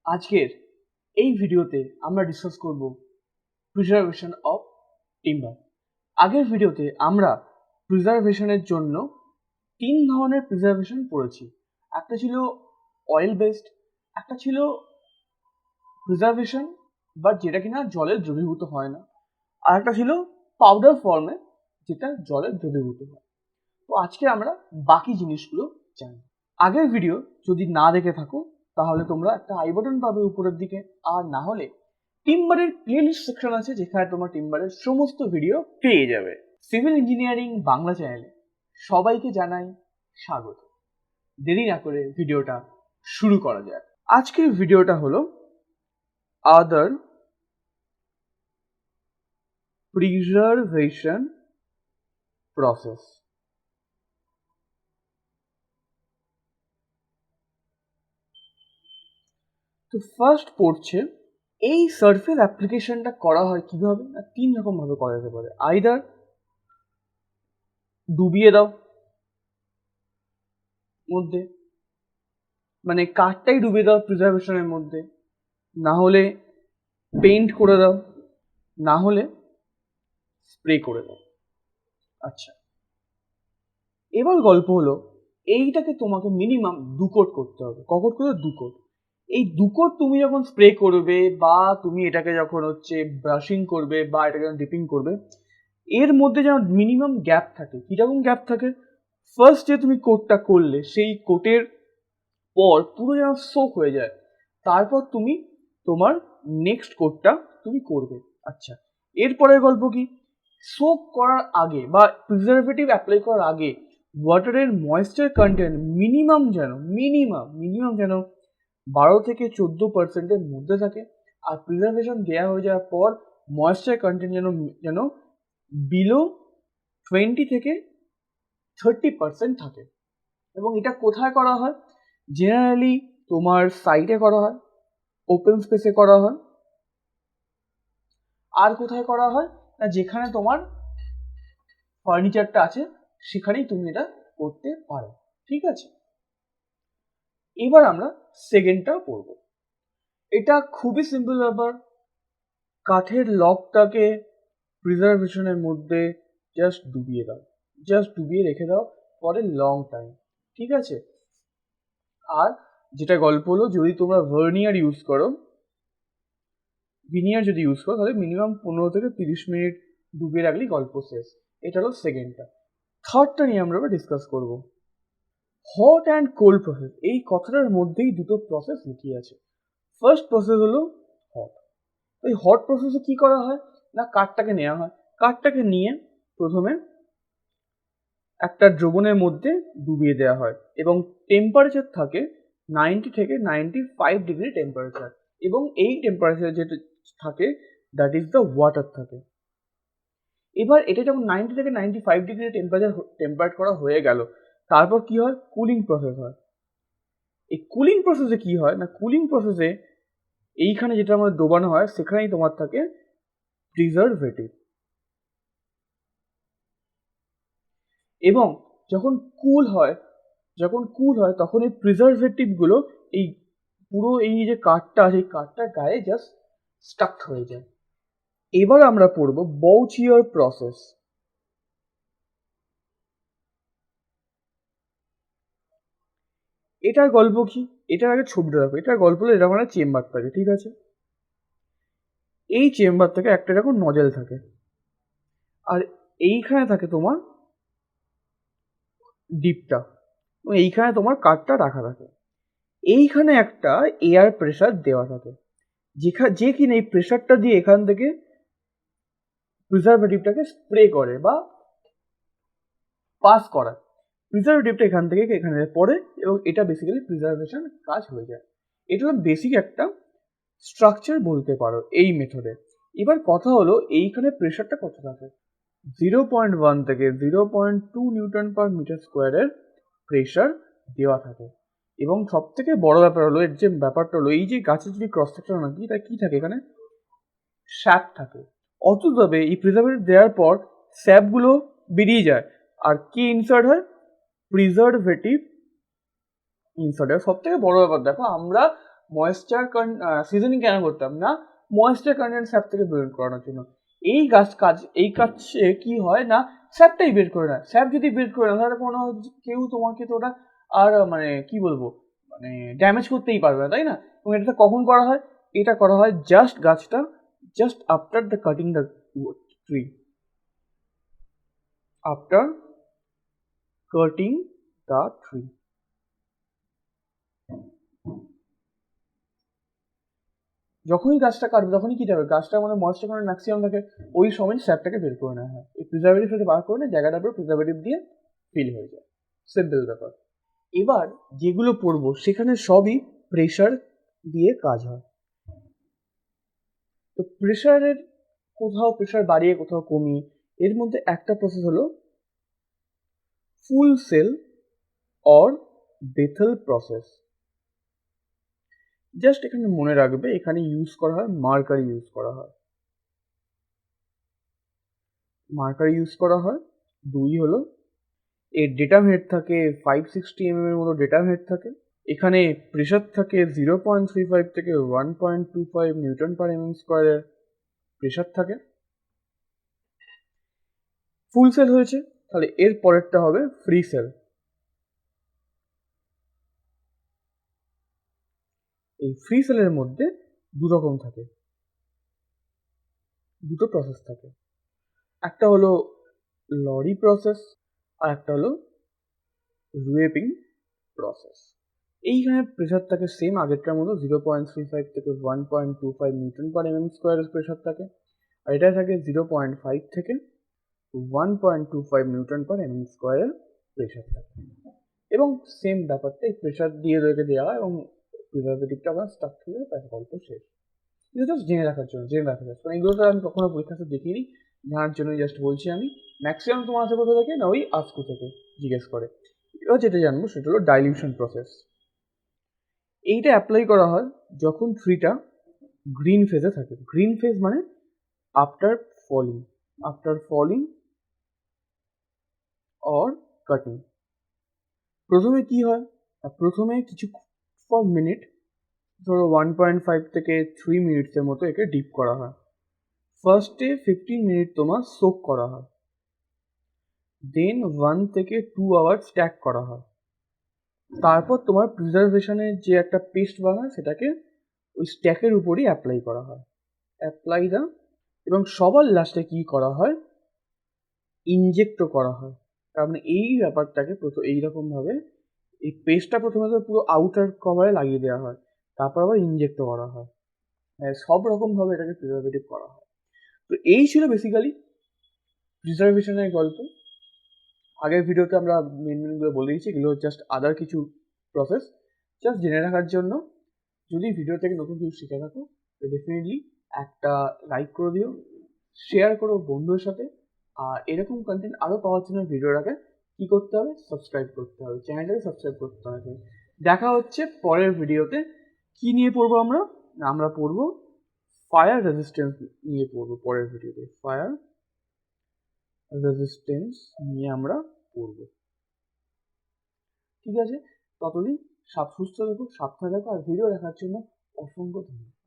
আজকের এই ভিডিওতে আমরা ডিসকাস করব প্রিজার্ভেশন অফ টিম্বার। আগের ভিডিওতে আমরা প্রিজার্ভেশনের জন্য তিন ধরনের প্রিজার্ভেশন পড়েছি। একটা ছিল অয়েল বেসড, একটা ছিল প্রিজার্ভেশন বাট যেটা কিনা জলে দ্রবীভূত হয় না, আর একটা ছিল পাউডার ফর্মে যেটা জলে দ্রবীভূত হয়। তো আজকে আমরা বাকি জিনিসগুলো জানি। আগের ভিডিও যদি না দেখে থাকো তাহলে তোমরা একটা আই বাটন পাবে উপরের দিকে, আর না হলে টিম্বারের প্লেলিস্ট সেকশন আছে যেখানে তোমরা টিম্বারের সমস্ত ভিডিও পেয়ে যাবে। সিভিল ইঞ্জিনিয়ারিং বাংলা চ্যানেলে সবাইকে জানাই স্বাগত। দেরি না করে ভিডিওটা শুরু করা যাক। আজকের ভিডিওটা হলো আদার প্রিজার্ভেশন প্রসেস। তো ফার্স্ট পড়ছে এই সারফেস অ্যাপ্লিকেশনটা করা হয় কিভাবে না, তিন রকম ভাবে করা যেতে পারে। আইদার ডুবিয়ে দাও মধ্যে, মানে কাঠটাই ডুবিয়ে দাও প্রিজার্ভেশনের মধ্যে, না হলে পেইন্ট করে দাও, না হলে স্প্রে করে দাও। আচ্ছা, এবার গল্প হলো এইটাকে তোমাকে মিনিমাম 2 কোট করতে হবে। ককট করে 2 কোট। এই 2 কোট তুমি যখন স্প্রে করবে বা তুমি এটাকে যখন ব্রাশিং করবে বা এটাকে যখন ডিপিং করবে, এর মধ্যে যেন মিনিমাম গ্যাপ থাকে। কিরকম গ্যাপ থাকে? ফার্স্ট যে তুমি কোটটা করলে সেই কোটের পর পুরো যেন সোক হয়ে যায়, তারপর তুমি তোমার নেক্সট কোটটা তুমি করবে। আচ্ছা, এরপরের গল্প কি? সোক করার আগে বা প্রিজারভেটিভ অ্যাপ্লাই করার আগে ওয়াটারের ময়েশ্চার কন্টেন্ট মিনিমাম যেন 12 থেকে 14% মধ্যে থাকে। আর প্রিজার্ভেশন দেওয়া হয়ে যাওয়ার পর ময়েশ্চার কন্টেন্ট যেন বিলো 20 থেকে 30% থাকে। এবং এটা কোথায় করা হয়? জেনারেলি তোমার সাইটে করা হয়, ওপেন স্পেসে করা হয়, আর কোথায় করা হয় না যেখানে তোমার ফার্নিচারটা আছে সেখানেই তুমি এটা করতে পারো। ঠিক আছে, এবার আমরা সেকেন্ডটা পড়ব। এটা খুবই সিম্পল ব্যাপার। কাঠের লকটাকে প্রিজার্ভেশনের মধ্যে জাস্ট ডুবিয়ে রেখে দাও ফর এ লং টাইম। ঠিক আছে, আর যেটা গল্প হলো, যদি তোমরা ভার্নিয়ার ইউজ করো তাহলে মিনিমাম 15 থেকে 30 মিনিট ডুবিয়ে রাখলেই গল্প শেষ। এটা হলো সেকেন্ডটা। থার্ডটা নিয়ে আমরা ডিসকাস করব, হট অ্যান্ড কোল্ড প্রসেস। এই কথাটার মধ্যেই দুটো প্রসেস লুকিয়ে আছে। ফার্স্ট প্রসেস হলো হট। এই হট প্রসেসে কি করা হয় না, কাঠটাকে নেওয়া হয়। কাঠটাকে নিয়ে প্রথমে একটা দ্রবণের মধ্যে ডুবিয়ে দেওয়া হয় এবং টেম্পারেচার থাকে 90 থেকে 95 ডিগ্রি টেম্পারেচার, এবং এই টেম্পারেচার যেটা থাকে দ্যাট ইজ দ্য ওয়াটার থাকে। এবার এটা যখন 90 থেকে 95 ডিগ্রি টেম্পারেচার করা হয়ে গেল, তারপর কি হয়? কুলিং প্রসেস হয়। এই কুলিং প্রসেসে কি হয় না, কুলিং প্রসেসে এইখানে যেটা আমাদের ডোবানো হয় সেখানেই তোমার থাকে প্রিজারভেটিভ। এবং যখন কুল হয় তখন এই প্রিজারভেটিভ গুলো এই পুরো এই যে কাঠটা আছে এই কাঠটার গায়ে জাস্ট স্টাক হয়ে যায়। এবার আমরা পড়ব বাউচিয়ার প্রসেস। এটার গল্প কি? এটার আগে ছবিটা দেখো। এটার গল্প হলো এরকম একটা চেম্বার থাকে, ঠিক আছে? এই চেম্বার থেকে একটা এরকম নজেল থাকে, আর এইখানে থাকে তোমার ডিপটা, এবং এইখানে তোমার কাঠটা রাখা থাকে। এইখানে একটা এয়ার প্রেসার দেওয়া থাকে, যে কিনা এই প্রেসারটা দিয়ে এখান থেকে প্রিজারভেটিভটাকে স্প্রে করে বা পাস করায়। প্রিজারভেটিভটা এখান থেকে এখানে পড়ে এবং এটা বেসিক্যালি প্রিজারভেশন কাজ হয়ে যায়। এটা হলো বেসিক একটা স্ট্রাকচার বলতে পারো এই মেথডে। এবার কথা হলো এইখানে প্রেসারটা কত থাকে? 0.1 থেকে 0.2 নিউটন পার মিটার স্কোয়ারের প্রেসার দেওয়া থাকে। এবং সব থেকে বড় ব্যাপার হলো এর যে ব্যাপারটা হলো, এই যে গাছের যদি ক্রস সেকশন নাকি এটা কি থাকে, এখানে স্যাপ থাকে। অতএব এই প্রিজারভেটিভ দেওয়ার পর স্যাপগুলো বেরিয়ে যায় আর কি ইনসার্ট হয়? প্রিজারভেটিভ ইনসার্ট হয়। সব থেকে বড় ব্যাপার দেখো, আমরা ময়েশ্চার সিজনিং কেন করতাম না, ময়েশ্চার কন্টেন্ট স্যাপ থেকে বের করানোর জন্য। এই কাজে কি হয় না, স্যাপটাই বের করে না। স্যাপ যদি বের করে না তাহলে কোনো কেউ তোমাকে তো ওটা আর মানে কি বলবো মানে ড্যামেজ করতেই পারবে না, তাই না? এবং এটা কখন করা হয়? এটা করা হয় just after the cutting the tree, after cutting the tree. যখনই গাছটা কাটবে তখনই কি হবে, গাছটার মানে ময়েশ্চার কন্টেন্ট ম্যাক্সিমাম থাকে, ওই সময় স্যাপটাকে বের করে নেওয়া হয়। এই প্রিজারভেটিভ সাথে বার করে নেয়, জায়গাটার উপর প্রিজারভেটিভ দিয়ে ফিল হয়ে যায়। সিম্পল ব্যাপার। এবার যেগুলো পড়বো সেখানে সবই প্রেশার দিয়ে কাজ হয়। তো প্রেশারের কোথাও প্রেশার বাড়িয়ে কোথাও কমিয়ে, এর মধ্যে একটা প্রসেস হলো full cell or Bethell process. Just এখানে মনে রাখবে, এখানে ইউজ করা হয় মার্কারি ইউজ করা হয়। মার্কারি ইউজ করা হয়। দুই হলো এর ডেটাম হেড থাকে 560 mm এর মতো ডেটাম হেড থাকে। এখানে প্রেশার থাকে 0.35 থেকে 1.25 নিউটন পার mm স্কোয়ারের প্রেশার থাকে। ফুল সেল হয়েছে, তাহলে এর পরেরটা হবে ফ্রি সেল। এই ফ্রি সেলের মধ্যে দু রকম থাকে, দুটো প্রসেস থাকে। একটা হলো লরি প্রসেস আর একটা হলো রুয়েপিং প্রসেস। এইখানে প্রেশার থাকে সেম আগেরটার মতো 0.35 থেকে 1.25 নিউটন পার mm স্কোয়ারের প্রেশার থাকে। আর এটা থাকে 0.5 থেকে 1.25 নিউটন পার mm স্কোয়ারের প্রেশার থাকে। এবং সেম ব্যাপারটা এই প্রেশার দিয়ে রেখে দেওয়া হয় এবং প্রিজারভেটিভটা আবার স্টাক হয়ে যায়, তার গল্প শেষ। এটা জাস্ট জেনে রাখার জন্য, কারণ এগুলো তো আমি কখনো পরীক্ষাতে দেখিনি, জানার জন্য জাস্ট বলছি আমি। ম্যাক্সিমাম তোমার আছে কোথা থেকে না, ওই আস্কু থেকে জিজ্ঞেস করে। এবার যেটা জানবো সেটা হলো ডাইলিউশন প্রসেস। এইটা অ্যাপ্লাই করা হয় যখন ট্রিটা গ্রিন ফেজে থাকে। গ্রিন ফেজ মানে আফটার ফলিং অর কাটিং। প্রথমে কি হয়, প্রথমে কিছু ফর মিনিট, ধরো 1.5 থেকে 3 মিনিটসের মতো একে ডিপ করা হয়। ফার্স্টে 15 মিনিট তোমার সোক করা হয়, দেন 1 থেকে 2 আওয়ার স্ট্যাক করা হয়। তারপর তোমার প্রিজারভেশনের যে একটা পেস্ট বানায় সেটাকে ওই স্ট্যাকের উপরই অ্যাপ্লাই করা হয়, এবং সবার লাস্টে কি করা হয়, ইনজেক্টও করা হয়। তার মানে এই ব্যাপারটাকে এইরকমভাবে এই পেস্টটা প্রথমে তো পুরো আউটার কভারে লাগিয়ে দেওয়া হয়, তারপর আবার ইনজেক্টও করা হয়। সব রকমভাবে এটাকে প্রিজারভেটিভ করা হয়। তো এই ছিল বেসিক্যালি প্রিজারভেশনের গল্প। আগের ভিডিওতে আমরা মেনগুলো বলে দিয়েছি, এগুলো জাস্ট আদার কিছু প্রসেস জাস্ট জেনে রাখার জন্য। যদি ভিডিও থেকে নতুন কিছু শিখে থাকো তো ডেফিনেটলি একটা লাইক করে দিও, শেয়ার করো বন্ধুদের সাথে। আর এরকম কন্টেন্ট আরও পাওয়ার জন্য ভিডিওর আগে কী করতে হবে, সাবস্ক্রাইব করতে হবে, চ্যানেলটাকে সাবস্ক্রাইব করতে হবে। দেখা হচ্ছে পরের ভিডিওতে। কি নিয়ে পড়বো আমরা পড়বো ফায়ার রেজিস্ট্যান্স নিয়ে পড়বো পরের ভিডিওতে। ফায়ার রেজিস্ট্যান্স নিয়ে আমরা পড়বো। ঠিক আছে, ততদিন সুস্থ থাকো, সাবধানে থাকো, আর ভিডিও দেখার জন্য অসংখ্য ধন্যবাদ।